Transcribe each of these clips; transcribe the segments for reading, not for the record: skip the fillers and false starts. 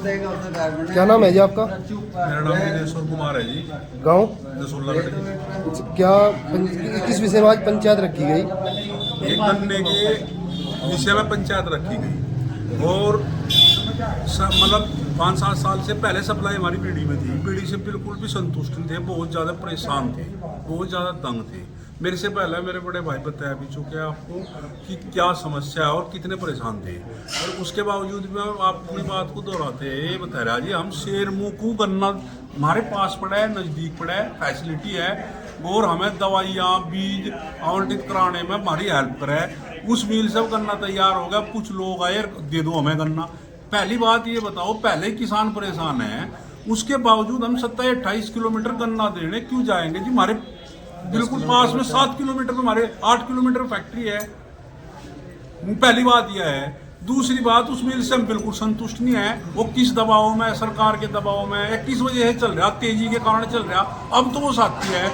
क्या नाम है जी आपका? मेरा नाम दिनेश्वर कुमार है जी। गांव नसुल्लागढ़। क्या किस विषय में आज पंचायत रखी गई? ये गन्ने के विषय में पंचायत रखी गई और मतलब 5-7 साल से पहले सप्लाई हमारी पीढ़ी में थी। पीढ़ी से बिल्कुल भी संतुष्ट नहीं थे, बहुत ज़्यादा परेशान थे, बहुत ज़्यादा तंग थे। मेरे से पहले मेरे बड़े भाई बताया भी चुके हैं आपको कि क्या समस्या है और कितने परेशान थे, और उसके बावजूद भी आप अपनी बात को दोहराते हैं। ये बता रहा जी, हम शेर मुँह को गन्ना हमारे पास पड़ा है, नज़दीक पड़ा है, फैसिलिटी है, और हमें दवाइयाँ बीज आवंटित कराने में हमारी हेल्प करे। उस मिल से गन्ना तैयार हो गया, कुछ लोग आए दे दो हमें गन्ना। पहली बात ये बताओ, पहले किसान परेशान है, उसके बावजूद हम 27-28 किलोमीटर गन्ना देने क्यों जाएंगे जी? हमारे बिल्कुल पास में 7 किलोमीटर में हमारे 8 किलोमीटर फैक्ट्री है। पहली बात यह है। दूसरी बात, उस मिल से हम बिल्कुल संतुष्ट नहीं है। वो किस दबाव में, सरकार के दबाव में या किस वजह से चल रहा, तेजी के कारण चल रहा। अब तो वो साथी है,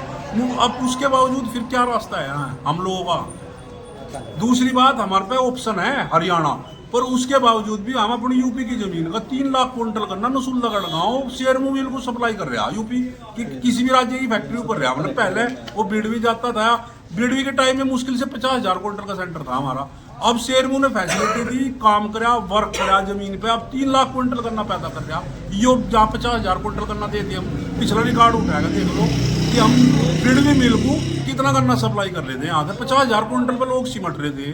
अब उसके बावजूद फिर क्या रास्ता है हम लोगों का? दूसरी बात, हमारे पे ऑप्शन है हरियाणा, पर उसके बावजूद भी हम अपनी यूपी की जमीन का 3 लाख क्विंटल गन्ना नसुल्लागढ़ गाँव शेरमुँह मिल को सप्लाई कर रहा। यूपी की किसी भी राज्य की फैक्ट्री कर रहा। हमने पहले वो बिडवी जाता था, बिडवी के टाइम में मुश्किल से 50,000 क्विंटल का सेंटर था हमारा। अब शेरमुँह ने फैसिलिटी दी, काम करा, वर्क करा जमीन पे, अब 3 लाख क्विंटल गन्ना पैदा कर रहा। यो जहाँ 50,000 क्विंटल गन्ना देते हम, पिछला रिकॉर्ड उठाएगा देख लो कि हम बिडवी मिल को कितना गन्ना सप्लाई कर लेते हैं। यहाँ से 50,000 क्विंटल पे लोग सिमट रहे थे।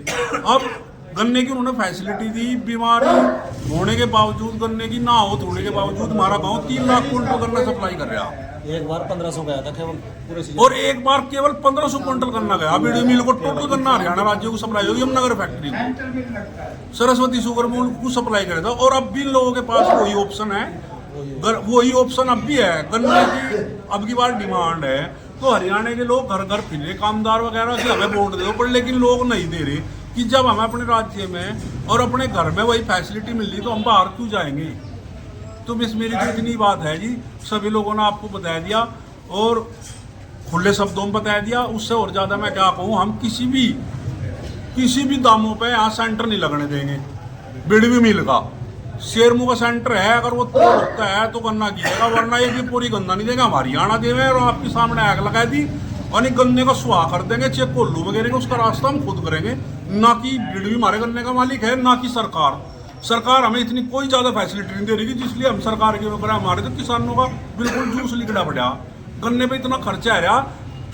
अब गन्ने की उन्होंने फैसिलिटी दी, बीमारी होने के बावजूद, गन्ने की ना हो होने के बावजूद हमारा गांव 3 लाख क्विंटल गन्ना सप्लाई कर रहा। एक बार 1500 गया था केवल पूरे सीजन, और एक बार केवल 1500 क्विंटल गन्ना गया। बीडी मिल को टोटल गन्ना हरियाणा राज्य को सप्लाई होगी, यमुनानगर फैक्ट्री को, सरस्वती शुगर मिल को सप्लाई करेगा। और अब भी लोगों के पास वही ऑप्शन है, वही ऑप्शन अब भी है। गन्ने की अब की बार डिमांड है, तो हरियाणा के लोग घर घर फिर कामदार वगैरह की हमें वोट दो, पर लेकिन लोग नहीं दे रहे कि जब हमें अपने राज्य में और अपने घर में वही फैसिलिटी मिल रही तो हम बाहर क्यों जाएंगे? तो बस मेरी तो इतनी बात है जी। सभी लोगों ने आपको बता दिया और खुले शब्दों में बता दिया, उससे और ज़्यादा मैं क्या कहूँ। हम किसी भी दामों पे यहाँ सेंटर नहीं लगने देंगे। बिडवी मिल का शेरमुँह का सेंटर है, अगर वो तोड़ता है तो गन्ना कीजिएगा, वरना ये भी पूरी गन्ना नहीं देगा। हमारी हरियाणा देवे और आपके सामने आग लगा दी और गन्ने का सुहा कर देंगे, चेक कोल्लू वगैरह उसका रास्ता हम खुद करेंगे। ना कि बिडवी हमारे गन्ने का मालिक है, ना कि सरकार हमें इतनी कोई ज़्यादा फैसिलिटी नहीं दे रही, जिसलिए हम सरकार के ऊपर हमारे तो किसानों का बिल्कुल जूस लिखना पड़ा। गन्ने पे इतना खर्चा है रहा,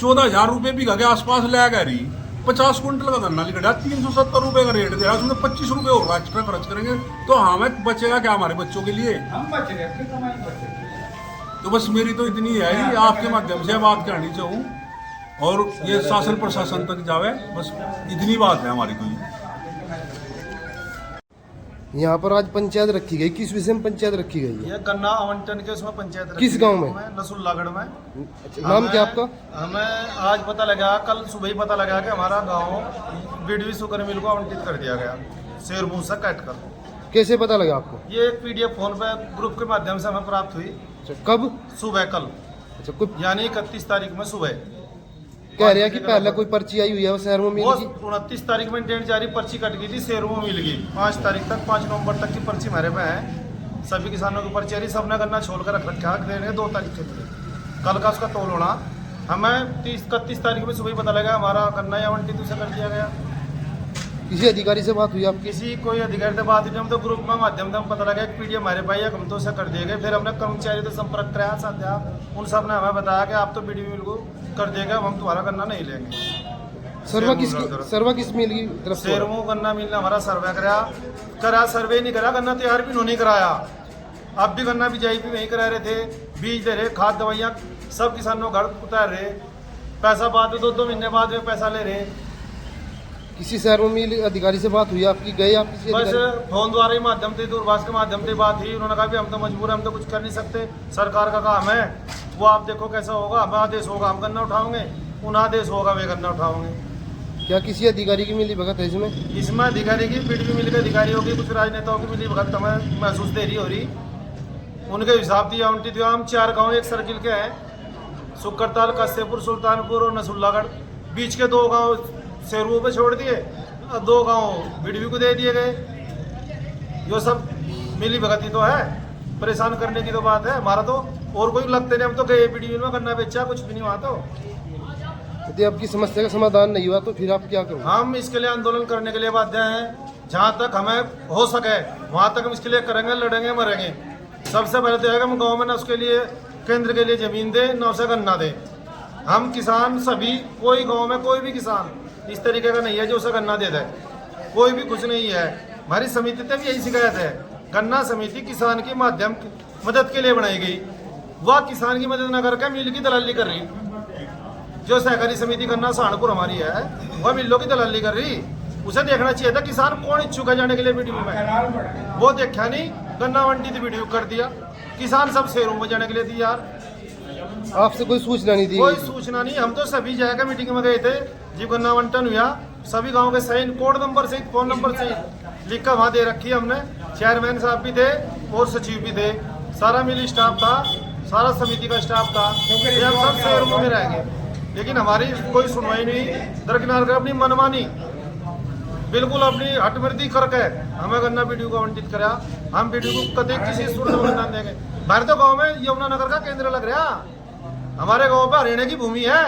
14,000 रुपये बीघा के आसपास ले गया रही। 50 क्विंटल का गन्ना लिख रहा, 370 रुपये का रेट दे रहा, उसमें 25 रुपये होगा एक्स्ट्रा खर्च करेंगे, तो हमें बचेगा क्या हमारे बच्चों के लिए? तो बस मेरी तो इतनी है ही, आपके माध्यम से बात करनी चाहूँ और ये शासन प्रशासन तक जावे, बस इतनी बात है हमारी। तो यहाँ पर आज पंचायत रखी गई, किस विषय में पंचायत रखी गई है? ये गन्ना आवंटन के उसमें पंचायत रखी किस गांव में? नसुल्लागढ़ में। अच्छा, नाम क्या आपका? हमें आज पता लगा, कल सुबह ही पता लगा कि हमारा गांव बिडवी शुगर मिल को आवंटित कर दिया गया शेरमुँह से काट कर। कैसे पता लगा आपको? ये एक PDF फोन पे ग्रुप के माध्यम से हमें प्राप्त हुई। अच्छा, कब? सुबह कल, अच्छा, कुछ यानी 31 तारीख में सुबह कह रहे हैं कि पहले कोई पर्ची आई हुई है शेरमुँह मिल की? 29 तारीख में डेट जारी, पर्ची कट गई थी शेरमुँह मिल की। 5 तारीख तक, 5 नवंबर तक की पर्ची मेरे पे है। सभी किसानों की पर्ची आ रही, सबने गन्ना छोड़ कर रख रखा है, देंगे 2 तारीख के लिए। कल का उसका तोल होना। हमें 31 तारीख में सुबह पता लगा हमारा गन्ना आवंटित उसे कर दिया गया। किसी अधिकारी से बात हुई आपकी? किसी कोई अधिकारी से बात हुई, हम तो ग्रुप में माध्यम से हम पता लगा कि PDF हमारे भाई हम तो उसे कर दिए गए। फिर हमने कर्मचारी से संपर्क कराया साध्या, उन सब ने हमें बताया कि आप तो बिडवी मिल को कर देगा, हम तुम्हारा गन्ना नहीं लेंगे। सर्वा किस मिल की तरफ से? शेरमुँह गन्ना मिल ने हमारा सर्वे करा सर्वे नहीं करा, गन्ना तैयार भी उन्होंने कराया। अब भी गन्ना बिजाई भी वहीं करा रहे थे, बीज दे रहे, खाद दवाइयाँ सब किसानों घर उतार रहे, पैसा बाद में 2-2 महीने बाद में पैसा ले रहे। किसी शेरमुँह मिल अधिकारी से बात हुई आपकी? गए आप किसी बस अधिकारी? फोन द्वारा ही माध्यम से, दूरभाष के माध्यम से बात हुई। उन्होंने कहा भी हम तो मजबूर हैं, हम तो कुछ कर नहीं सकते, सरकार का काम है, वो आप देखो कैसा होगा, हमें आदेश होगा हम गन्ना उठाओगे, उन आदेश होगा वे गन्ना उठाओगे। क्या किसी अधिकारी की मिली भगत है इसमें? इसमें अधिकारी की बिडवी मिल के अधिकारी होगी, कुछ राजनेताओं की मिली भगत हमें महसूस देरी हो रही। उनके हिसाब दिया आवंटित हुआ। हम 4 गाँव एक सर्किल के हैं, सुकरताल, कस्सेपुर, सुल्तानपुर और नसुल्लागढ़। बीच के 2 गाँव शेरमुँह पे छोड़ दिए, 2 गाँव बिडवी को दे दिए गए। यो सब मिली भगत ही तो है। परेशान करने की तो बात है। हमारा तो और कोई लगते नहीं, हम तो गए पीडी में गन्ना बेचा, कुछ भी नहीं वहाँ तो। यदि आपकी समस्या का समाधान नहीं हुआ तो फिर आप क्या करोगे? हम इसके लिए आंदोलन करने के लिए बाध्य हैं। जहाँ तक हमें हो सके वहाँ तक हम इसके लिए करेंगे, लड़ेंगे, मरेंगे। सबसे पहले तो है कि हम गाँव में ना उसके लिए केंद्र के लिए जमीन दे, ना उसे गन्ना दे। हम किसान सभी, कोई गांव में कोई भी किसान इस तरीके का नहीं है जो उसे गन्ना दे दे, कोई भी कुछ नहीं है। हमारी समिति तक यही शिकायत है, गन्ना समिति किसान की माध्यम मदद के लिए बनाई गई, वह किसान की मदद न करके मिल की दलाली कर रही। जो सहकारी समिति गन्ना सहारनपुर हमारी है, वह मिलों की दलाली कर रही। उसे देखना चाहिए था किसान कौन इच्छुक है जाने के लिए वीडियो में, वो देखा नहीं। गन्ना मंडी थी वीडियो कर दिया, किसान सब शहरों में जाने के लिए थी यार। आपसे कोई सूचना नहीं दी कोई गई? सूचना नहीं। हम तो सभी जाएगा मीटिंग में गए थे, जी गन्ना आवंटन हुआ, सभी गांव के साइन कोड नंबर से, फोन नंबर से लिख कर वहाँ दे रखी है हमने। चेयरमैन साहब भी थे और सचिव भी थे, सारा मिली स्टाफ था, सारा समिति का स्टाफ था। ये हम सब शहरों में रहेंगे, लेकिन हमारी कोई सुनवाई नहीं। दरकिनार कर अपनी मनमानी, बिल्कुल अपनी हटमर्दी करके हमें गन्ना वीडियो को आवंटित करा। हम वीडियो को कभी किसी सूरत में गन्ना देंगे। हमारे तो गाँव में यमुनानगर का केंद्र लग रहा, हमारे गांव पे हरियाणा की भूमि है।